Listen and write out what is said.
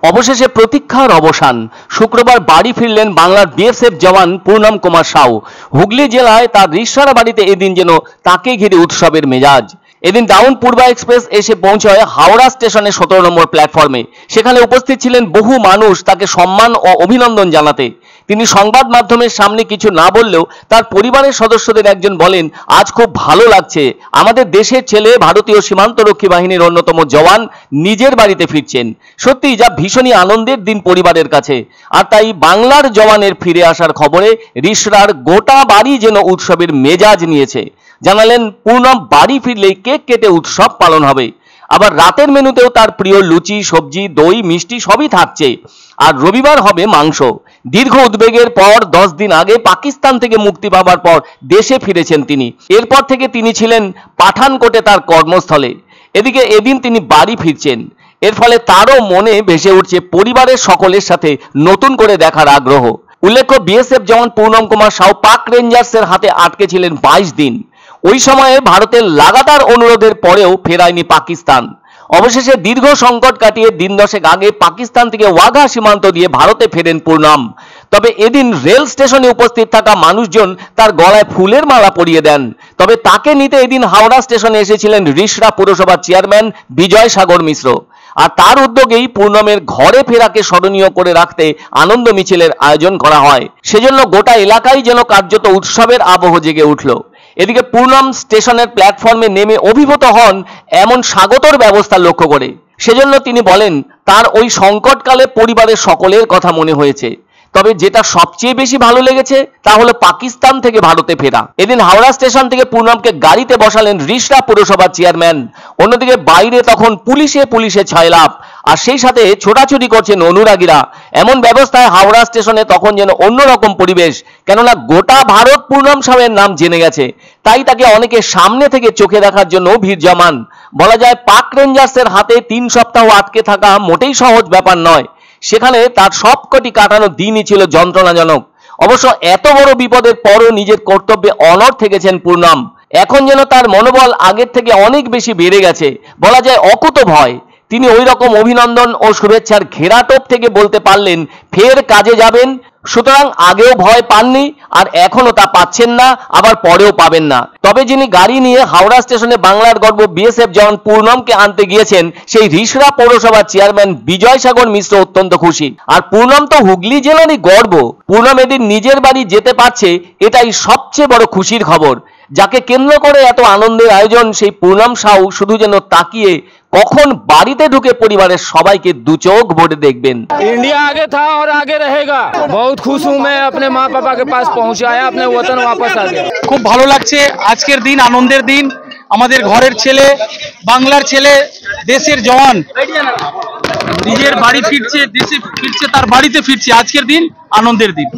অবশেষে প্রতীক্ষার অবসান। শুক্রবার বাড়ি ফিরলেন বাংলার বিএসএফ জওয়ান পূর্ণম কুমার সাউ। হুগলি জেলায় তার রিসরা বাড়িতে এদিন যেন তাকে ঘিরে উৎসবের মেজাজ। এদিন ডাউন পূর্বা এক্সপ্রেস এসে পৌঁছয় হাওড়া স্টেশনের 17 নম্বর প্ল্যাটফর্মে। সেখানে উপস্থিত ছিলেন বহু মানুষ তাকে সম্মান ও অভিনন্দন জানাতে। তিনি সংবাদ মাধ্যমের সামনে কিছু না বললেও তার পরিবারের সদস্যদের একজন বলেন, আজ খুব ভালো লাগছে, আমাদের দেশের ছেলে ভারতীয় সীমান্তরক্ষী বাহিনীর অন্যতম জওয়ান নিজের বাড়িতে ফিরছেন। সত্যি যা ভীষণই আনন্দের দিন পরিবারের কাছে। আর তাই বাংলার জওয়ানের ফিরে আসার খবরে রিসরার গোটা বাড়ি যেন উৎসবের মেজাজ নিয়েছে। জানালেন পূর্ণম বাড়ি ফিরলেই কেক কেটে উৎসব পালন হবে। আবার রাতের মেনুতেও তার প্রিয় লুচি, সবজি, দই, মিষ্টি সবই থাকছে। আর রবিবার হবে মাংস। দীর্ঘ উদ্বেগের পর 10 দিন আগে পাকিস্তান থেকে মুক্তি পাবার পর দেশে ফিরেছেন তিনি। এরপর থেকে তিনি ছিলেন পাঠানকোটে তার কর্মস্থলে। এদিকে এদিন তিনি বাড়ি ফিরছেন। এর ফলে তারও মনে ভেসে উঠছে পরিবারের সকলের সাথে নতুন করে দেখার আগ্রহ। উল্লেখ্য, বিএসএফ জওয়ান পূর্ণম কুমার সাউ পাক রেঞ্জার্সের হাতে আটকে ছিলেন 22 দিন। ওই সময়ে ভারতের লাগাতার অনুরোধের পরেও ফেরায়নি পাকিস্তান। অবশেষে দীর্ঘ সংকট কাটিয়ে দিন 10 আগে পাকিস্তান থেকে ওয়াঘা সীমান্ত দিয়ে ভারতে ফেরেন পূর্ণম। তবে এদিন রেল স্টেশনে উপস্থিত থাকা মানুষজন তার গলায় ফুলের মালা পরিয়ে দেন। তবে তাকে নিতে এদিন হাওড়া স্টেশনে এসেছিলেন রিসরা পৌরসভার চেয়ারম্যান বিজয় সাগর মিশ্র। আর তার উদ্যোগেই পূর্ণমের ঘরে ফেরাকে স্মরণীয় করে রাখতে আনন্দ মিছিলের আয়োজন করা হয়। সেজন্য গোটা এলাকায় যেন কার্যত উৎসবের আবহ জেগে উঠল। এদিকে পূর্ণম স্টেশনের প্ল্যাটফর্মে নেমে অভিভূত হন এমন স্বাগতর ব্যবস্থা লক্ষ্য করে। সেজন্য তিনি বলেন, তার ওই সংকটকালে পরিবারের সকলের কথা মনে হয়েছে। তবে যেটা সবচেয়ে বেশি ভালো লেগেছে তা হলো পাকিস্তান থেকে ভারতে ফেরা। এদিন হাওড়া স্টেশন থেকে পূর্ণমকে গাড়িতে বসালেন রিসরা পৌরসভার চেয়ারম্যান। অন্যদিকে বাইরে তখন পুলিশে ছায়লাভ, আর সেই সাথে ছোটাছুটি করছেন অনুরাগীরা। এমন ব্যবস্থায় হাওড়া স্টেশনে তখন যেন অন্যরকম পরিবেশ, কেননা গোটা ভারত পূর্ণম সাউয়ের নাম জেনে গেছে। তাই তাকে অনেকে সামনে থেকে চোখে দেখার জন্য ভিড় জমান। বলা যায় পাক রেঞ্জার্সের হাতে 3 সপ্তাহ আটকে থাকা মোটেই সহজ ব্যাপার নয়। সেখানে তার সবকটি কাটানো দিনই ছিল যন্ত্রণাজনক। অবশ্য এত বড় বিপদের পরও নিজের কর্তব্যে অনড় থেকেছেন পূর্ণম। এখন যেন তার মনোবল আগের থেকে অনেক বেশি বেড়ে গেছে। বলা যায় অকুতভয়। তিনি ওই রকম অভিনন্দন ও শুভেচ্ছার ঘেরাটোপ থেকে বলতে পারলেন ফের কাজে যাবেন। সুতরাং আগেও ভয় পাননি, আর এখনো তা পাচ্ছেন না, আবার পরেও পাবেন না। তবে যিনি গাড়ি নিয়ে হাওড়া স্টেশনে বাংলার গর্ব বিএসএফ জওয়ান পূর্ণমকে আনতে গিয়েছেন, সেই রিসরা পৌরসভার চেয়ারম্যান বিজয় সাগর মিশ্র অত্যন্ত খুশি। আর পূর্ণম তো হুগলি জেলারই গর্ব। পূর্ণম এদিন নিজের বাড়ি যেতে পারছে, এটাই সবচেয়ে বড় খুশির খবর। যাকে কেন্দ্র করে এত আনন্দের আয়োজন, সেই পূর্ণম সাউ শুধু যেন তাকিয়ে কখন বাড়িতে ঢুকে পরিবারের সবাইকে দু চোখ ভরে দেখবেন। इंडिया आगे था और आगे रहेगा। बहुत खुश हूँ मैं, अपने माँ पापा के पास पहुँचाया, अपने वतन वापस आ गया। খুব ভালো লাগছে। আজকের দিন আনন্দের দিন। আমাদের ঘরের ছেলে, বাংলার ছেলে, দেশের জওয়ান নিজের বাড়ি ফিরছে, দেশে ফিরছে, তার বাড়িতে ফিরছে। আজকের দিন আনন্দের দিন।